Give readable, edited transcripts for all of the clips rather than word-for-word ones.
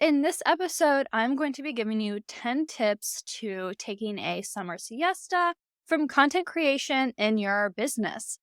In this episode, I'm going to be giving you 10 tips to taking a summer siesta from content creation in your business.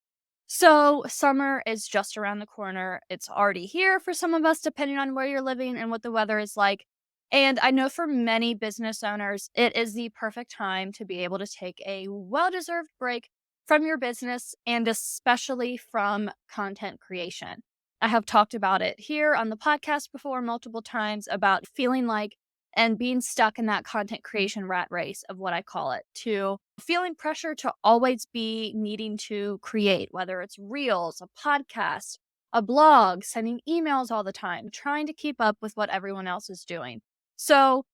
So, summer is just around the corner. It's already here for some of us, depending on where you're living and what the weather is like. And I know for many business owners, it is the perfect time to be able to take a well deserved break from your business and especially from content creation. I have talked about it here on the podcast before multiple times about feeling like and being stuck in that content creation rat race of what I call it, to feeling pressure to always be needing to create, whether it's reels, a podcast, a blog, sending emails all the time, trying to keep up with what everyone else is doing. So,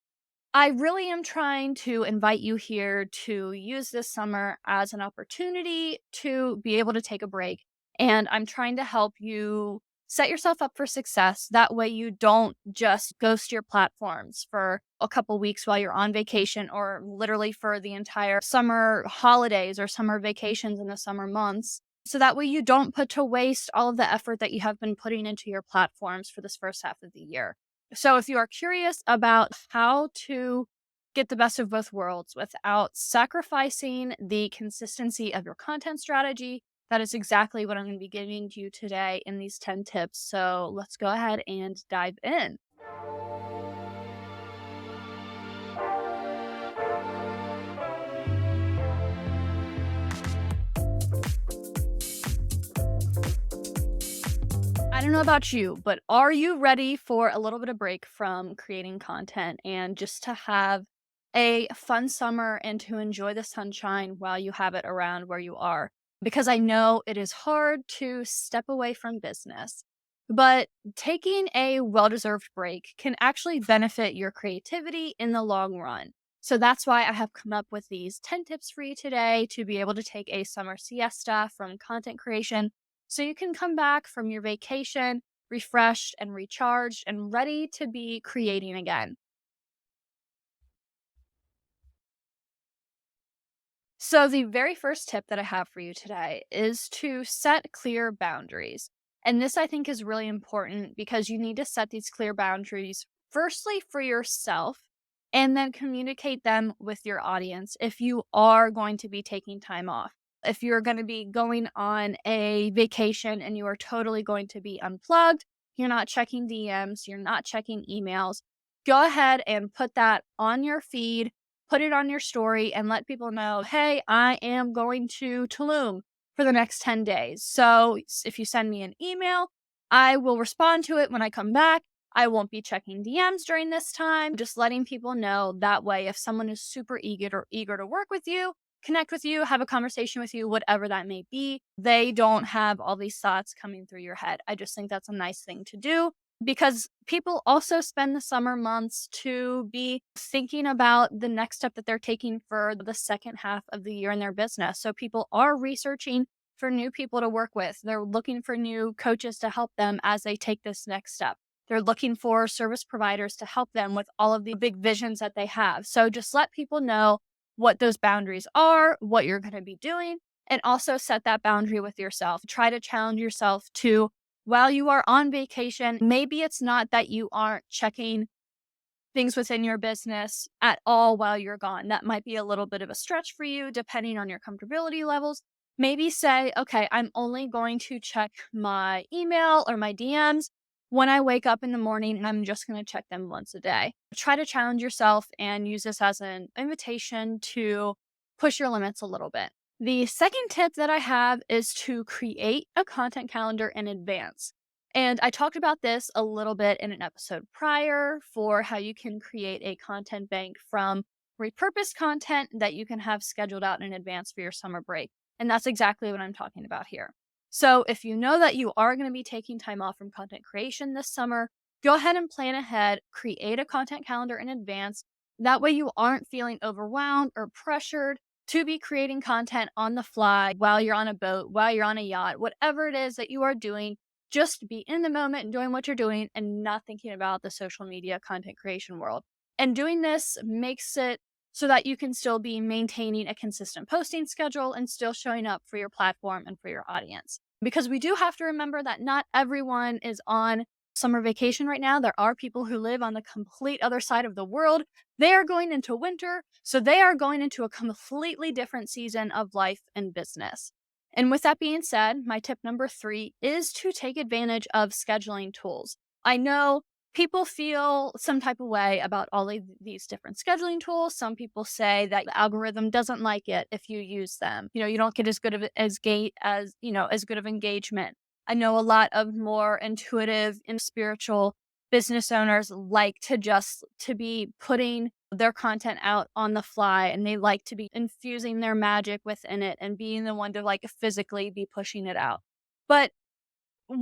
I really am trying to invite you here to use this summer as an opportunity to be able to take a break. And I'm trying to help you set yourself up for success. That way, you don't just ghost your platforms for a couple weeks while you're on vacation or literally for the entire summer holidays or summer vacations in the summer months. So that way, you don't put to waste all of the effort that you have been putting into your platforms for this first half of the year. So, if you are curious about how to get the best of both worlds without sacrificing the consistency of your content strategy, that is exactly what I'm going to be giving you today in these 10 tips. So, let's go ahead and dive in. I don't know about you, but are you ready for a little bit of break from creating content and just to have a fun summer and to enjoy the sunshine while you have it around where you are? Because I know it is hard to step away from business, but taking a well deserved break can actually benefit your creativity in the long run. So that's why I have come up with these 10 tips for you today to be able to take a summer siesta from content creation so you can come back from your vacation refreshed and recharged and ready to be creating again. So, the very first tip that I have for you today is to set clear boundaries. And this I think is really important because you need to set these clear boundaries, firstly, for yourself, and then communicate them with your audience if you are going to be taking time off. If you're going to be going on a vacation and you are totally going to be unplugged, you're not checking DMs, you're not checking emails, go ahead and put that on your feed, put it on your story and let people know, hey, I am going to Tulum for the next 10 days. So if you send me an email, I will respond to it when I come back. I won't be checking DMs during this time, just letting people know that way if someone is super eager to work with you, connect with you, have a conversation with you, whatever that may be, they don't have all these thoughts coming through your head. I just think that's a nice thing to do because people also spend the summer months to be thinking about the next step that they're taking for the second half of the year in their business. So people are researching for new people to work with. They're looking for new coaches to help them as they take this next step. They're looking for service providers to help them with all of the big visions that they have. So just let people know what those boundaries are, what you're going to be doing, and also set that boundary with yourself. Try to challenge yourself to while you are on vacation, maybe it's not that you aren't checking things within your business at all while you're gone. That might be a little bit of a stretch for you, depending on your comfortability levels. Maybe say, okay, I'm only going to check my email or my DMs when I wake up in the morning and I'm just going to check them once a day. Try to challenge yourself and use this as an invitation to push your limits a little bit. The second tip that I have is to create a content calendar in advance. And I talked about this a little bit in an episode prior for how you can create a content bank from repurposed content that you can have scheduled out in advance for your summer break. And that's exactly what I'm talking about here. So if you know that you are going to be taking time off from content creation this summer, go ahead and plan ahead, create a content calendar in advance. That way you aren't feeling overwhelmed or pressured to be creating content on the fly while you're on a boat, while you're on a yacht, whatever it is that you are doing. Just be in the moment and doing what you're doing and not thinking about the social media content creation world. And doing this makes it so that you can still be maintaining a consistent posting schedule and still showing up for your platform and for your audience. Because we do have to remember that not everyone is on summer vacation right now. There are people who live on the complete other side of the world. They are going into winter, so they are going into a completely different season of life and business. And with that being said, my tip number 3 is to take advantage of scheduling tools. I know people feel some type of way about all of these different scheduling tools. Some people say that the algorithm doesn't like it if you use them. You don't get as good of as good of engagement. I know a lot of more intuitive and spiritual business owners like to be putting their content out on the fly, and they like to be infusing their magic within it and being the one to like physically be pushing it out. But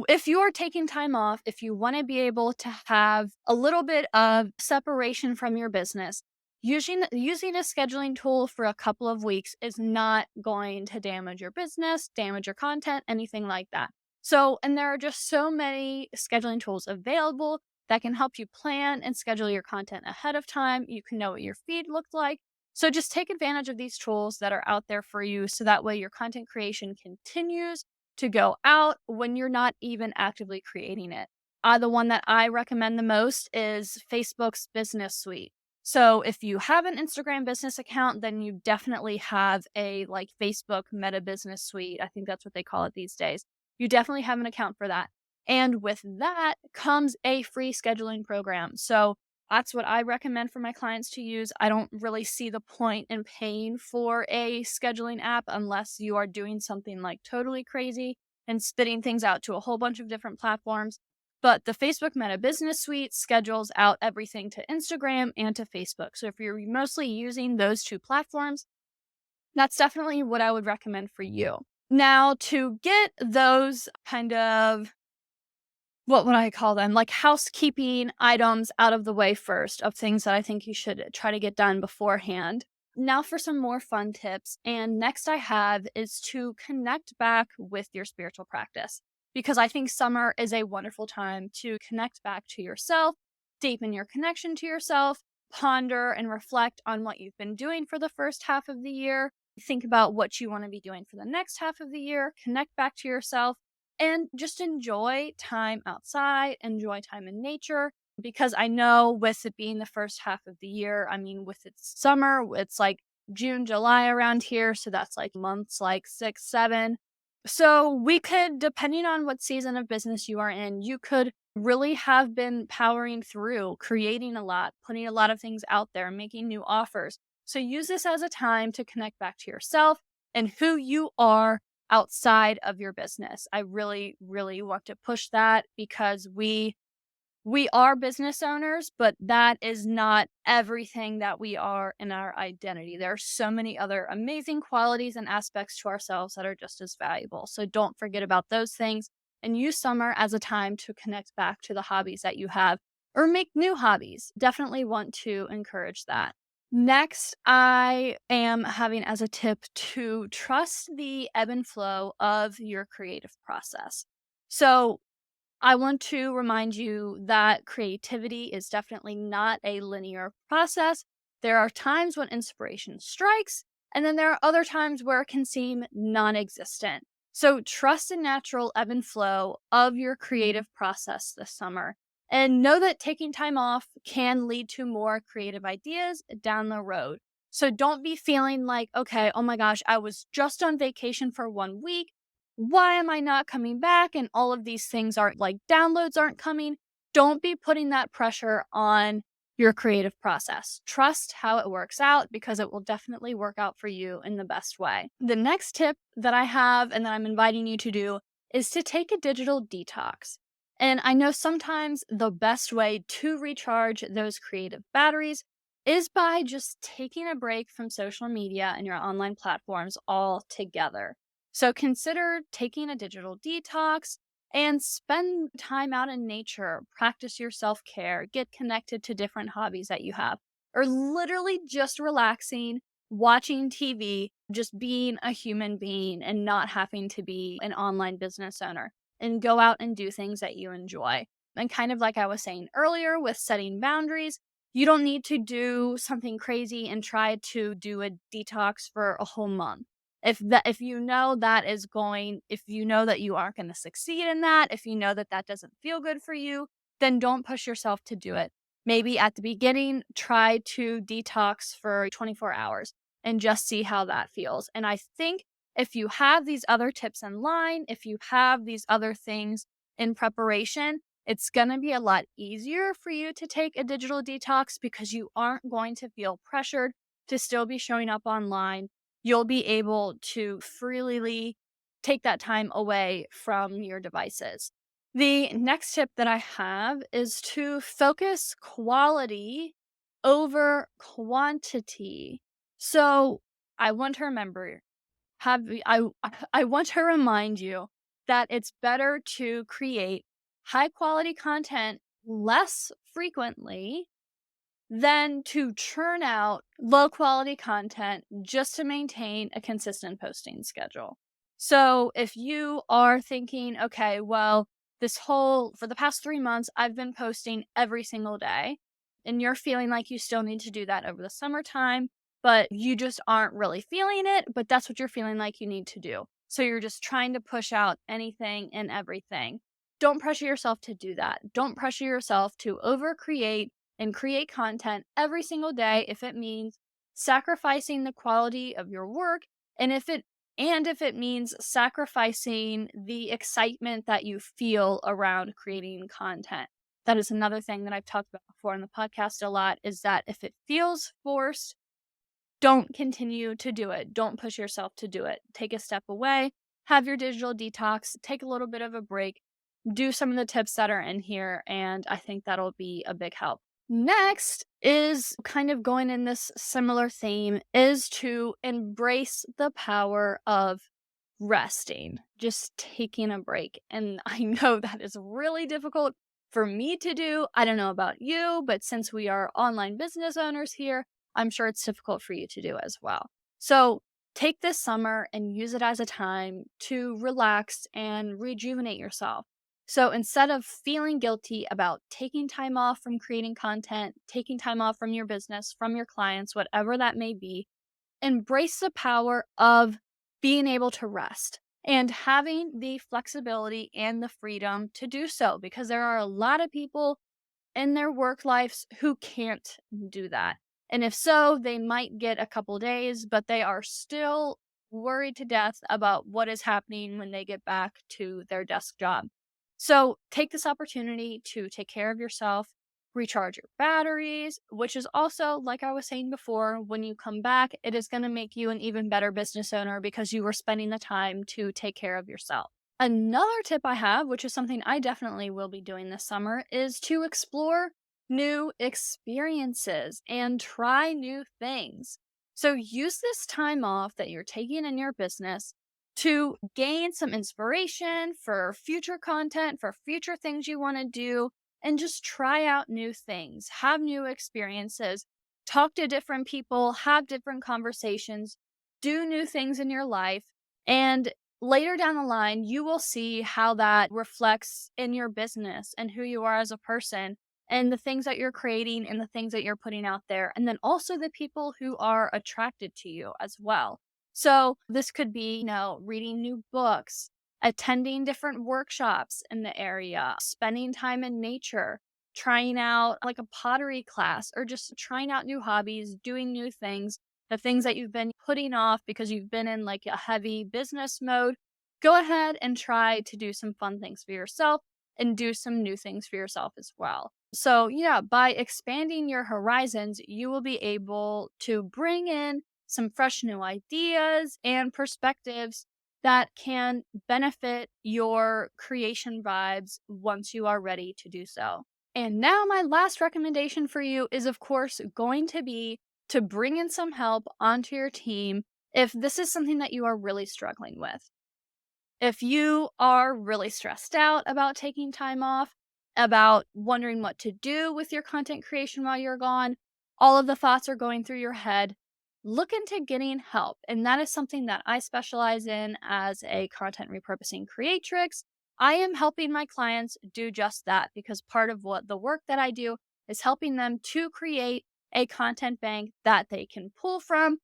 if you are taking time off, if you want to be able to have a little bit of separation from your business, using a scheduling tool for a couple of weeks is not going to damage your business, damage your content, anything like that. So, and there are just so many scheduling tools available that can help you plan and schedule your content ahead of time. You can know what your feed looked like. So just take advantage of these tools that are out there for you so that way your content creation continues to go out when you're not even actively creating it. The one that I recommend the most is Facebook's Business Suite. So if you have an Instagram business account, then you definitely have a like Facebook Meta Business Suite. I think that's what they call it these days. You definitely have an account for that. And with that comes a free scheduling program. So that's what I recommend for my clients to use. I don't really see the point in paying for a scheduling app unless you are doing something like totally crazy and spitting things out to a whole bunch of different platforms. But the Facebook Meta Business Suite schedules out everything to Instagram and to Facebook. So if you're mostly using those two platforms, that's definitely what I would recommend for you. Now, to get those kind of what would I call them? Like housekeeping items out of the way first of things that I think you should try to get done beforehand. Now for some more fun tips. And next I have is to connect back with your spiritual practice because I think summer is a wonderful time to connect back to yourself, deepen your connection to yourself, ponder and reflect on what you've been doing for the first half of the year. Think about what you want to be doing for the next half of the year, connect back to yourself and just enjoy time outside, enjoy time in nature. Because I know with it being the first half of the year, I mean, with its summer, it's like June, July around here. So that's like months like 6, 7. So we could, depending on what season of business you are in, you could really have been powering through, creating a lot, putting a lot of things out there, making new offers. So use this as a time to connect back to yourself and who you are outside of your business. I really, really want to push that because we are business owners, but that is not everything that we are in our identity. There are so many other amazing qualities and aspects to ourselves that are just as valuable. So don't forget about those things and use summer as a time to connect back to the hobbies that you have or make new hobbies. Definitely want to encourage that. Next, I am having as a tip to trust the ebb and flow of your creative process. So, I want to remind you that creativity is definitely not a linear process. There are times when inspiration strikes, and then there are other times where it can seem non existent. So, trust the natural ebb and flow of your creative process this summer. And know that taking time off can lead to more creative ideas down the road. So, don't be feeling like, okay, oh my gosh, I was just on vacation for 1 week. Why am I not coming back? And all of these things aren't like downloads aren't coming. Don't be putting that pressure on your creative process. Trust how it works out because it will definitely work out for you in the best way. The next tip that I have and that I'm inviting you to do is to take a digital detox. And I know sometimes the best way to recharge those creative batteries is by just taking a break from social media and your online platforms altogether. So consider taking a digital detox and spend time out in nature, practice your self care, get connected to different hobbies that you have, or literally just relaxing, watching TV, just being a human being and not having to be an online business owner and go out and do things that you enjoy. And kind of like I was saying earlier with setting boundaries, you don't need to do something crazy and try to do a detox for a whole month if you know that is going if you know that you aren't going to succeed in that, if you know that that doesn't feel good for you, then don't push yourself to do it. Maybe at the beginning, try to detox for 24 hours and just see how that feels. And I think if you have these other tips in line, if you have these other things in preparation, it's going to be a lot easier for you to take a digital detox because you aren't going to feel pressured to still be showing up online. You'll be able to freely take that time away from your devices. The next tip that I have is to focus quality over quantity. So I want to remember, I want to remind you that it's better to create high quality content less frequently than to churn out low quality content just to maintain a consistent posting schedule. So if you are thinking, okay, well, for the past 3 months, I've been posting every single day, and you're feeling like you still need to do that over the summertime, but you just aren't really feeling it, but that's what you're feeling like you need to do. So you're just trying to push out anything and everything. Don't pressure yourself to do that. Don't pressure yourself to overcreate and create content every single day if it means sacrificing the quality of your work and if it means sacrificing the excitement that you feel around creating content. That is another thing that I've talked about before on the podcast a lot, is that if it feels forced, don't continue to do it. Don't push yourself to do it. Take a step away, have your digital detox, take a little bit of a break, do some of the tips that are in here, and I think that'll be a big help. Next is kind of going in this similar theme, is to embrace the power of resting, just taking a break. And I know that is really difficult for me to do. I don't know about you, but since we are online business owners here, I'm sure it's difficult for you to do as well. So take this summer and use it as a time to relax and rejuvenate yourself. So instead of feeling guilty about taking time off from creating content, taking time off from your business, from your clients, whatever that may be, embrace the power of being able to rest and having the flexibility and the freedom to do so, because there are a lot of people in their work lives who can't do that. And if so, they might get a couple days, but they are still worried to death about what is happening when they get back to their desk job. So take this opportunity to take care of yourself, recharge your batteries, which is also, like I was saying before, when you come back, it is going to make you an even better business owner because you were spending the time to take care of yourself. Another tip I have, which is something I definitely will be doing this summer, is to explore new experiences and try new things. So use this time off that you're taking in your business to gain some inspiration for future content, for future things you want to do, and just try out new things, have new experiences, talk to different people, have different conversations, do new things in your life. And later down the line, you will see how that reflects in your business and who you are as a person and the things that you're creating and the things that you're putting out there. And then also the people who are attracted to you as well. So this could be, reading new books, attending different workshops in the area, spending time in nature, trying out like a pottery class, or just trying out new hobbies, doing new things, the things that you've been putting off because you've been in like a heavy business mode. Go ahead and try to do some fun things for yourself and do some new things for yourself as well. So, yeah, by expanding your horizons, you will be able to bring in some fresh new ideas and perspectives that can benefit your creation vibes once you are ready to do so. And now, my last recommendation for you is, of course, going to be to bring in some help onto your team if this is something that you are really struggling with. If you are really stressed out about taking time off, about wondering what to do with your content creation while you're gone, all of the thoughts are going through your head, look into getting help. And that is something that I specialize in as a content repurposing creatrix. I am helping my clients do just that because part of what the work that I do is helping them to create a content bank that they can pull from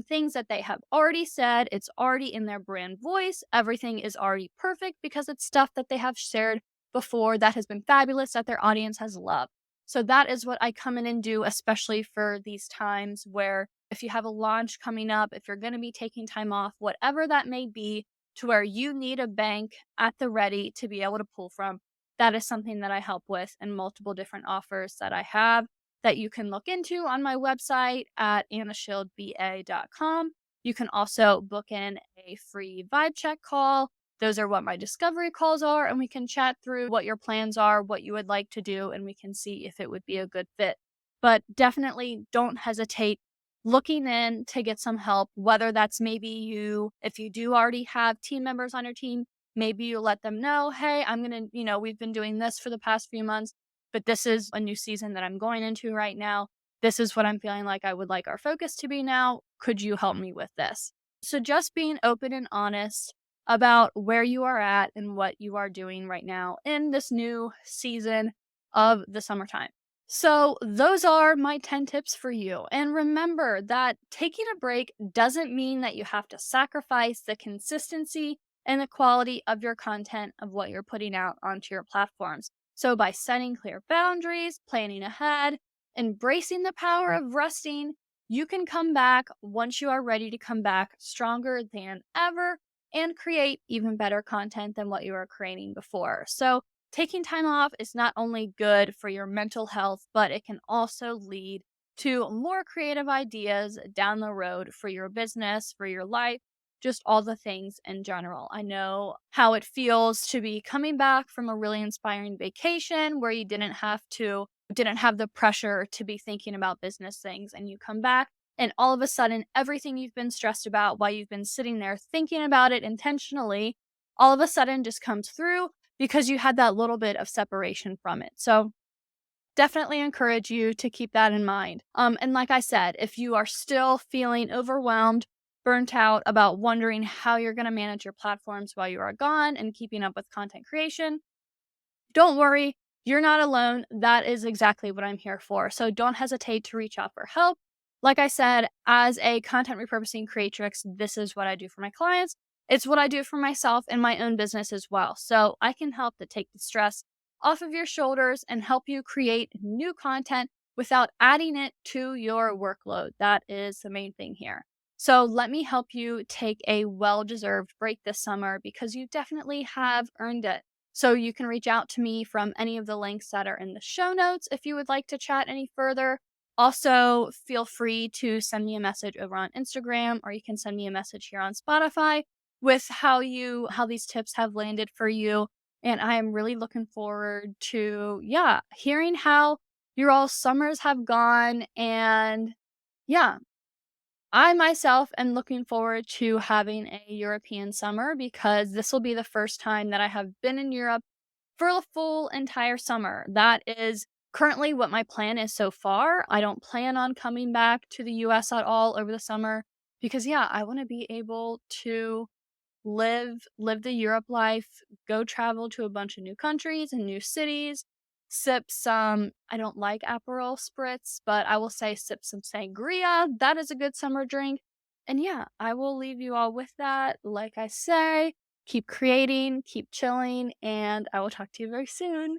things that they have already said. It's already in their brand voice. Everything is already perfect because it's stuff that they have shared before that has been fabulous, that their audience has loved. So that is what I come in and do, especially for these times where if you have a launch coming up, if you're going to be taking time off, whatever that may be, to where you need a bank at the ready to be able to pull from. That is something that I help with and multiple different offers that I have that you can look into on my website at annashieldba.com. You can also book in a free vibe check call. Those are what my discovery calls are, and we can chat through what your plans are, what you would like to do, and we can see if it would be a good fit. But definitely don't hesitate looking in to get some help, whether that's maybe you, if you do already have team members on your team, maybe you let them know, hey, I'm going to, we've been doing this for the past few months, but this is a new season that I'm going into right now. This is what I'm feeling like I would like our focus to be now. Could you help me with this? So just being open and honest about where you are at and what you are doing right now in this new season of the summertime. So, those are my 10 tips for you. And remember that taking a break doesn't mean that you have to sacrifice the consistency and the quality of your content of what you're putting out onto your platforms. So, by setting clear boundaries, planning ahead, embracing the power of resting, you can come back once you are ready to come back stronger than ever and create even better content than what you were creating before. So, taking time off is not only good for your mental health, but it can also lead to more creative ideas down the road for your business, for your life, just all the things in general. I know how it feels to be coming back from a really inspiring vacation where you didn't have the pressure to be thinking about business things, and you come back and all of a sudden everything you've been stressed about while you've been sitting there thinking about it intentionally all of a sudden just comes through because you had that little bit of separation from it. So definitely encourage you to keep that in mind. And like I said, if you are still feeling overwhelmed, burnt out about wondering how you're going to manage your platforms while you are gone and keeping up with content creation, don't worry. You're not alone. That is exactly what I'm here for. So don't hesitate to reach out for help. Like I said, as a content repurposing creatrix, this is what I do for my clients. It's what I do for myself in my own business as well. So I can help to take the stress off of your shoulders and help you create new content without adding it to your workload. That is the main thing here. So let me help you take a well deserved break this summer because you definitely have earned it. So you can reach out to me from any of the links that are in the show notes if you would like to chat any further. Also, feel free to send me a message over on Instagram, or you can send me a message here on Spotify with how these tips have landed for you. And I am really looking forward to hearing how your all summers have gone. And yeah, I myself am looking forward to having a European summer because this will be the first time that I have been in Europe for the full entire summer. That is currently what my plan is so far. I don't plan on coming back to the US at all over the summer because I want to be able to live the Europe life, go travel to a bunch of new countries and new cities, sip some I don't like Aperol spritz, but I will say sip some sangria. That is a good summer drink. And I will leave you all with that. Like I say, keep creating, keep chilling, and I will talk to you very soon.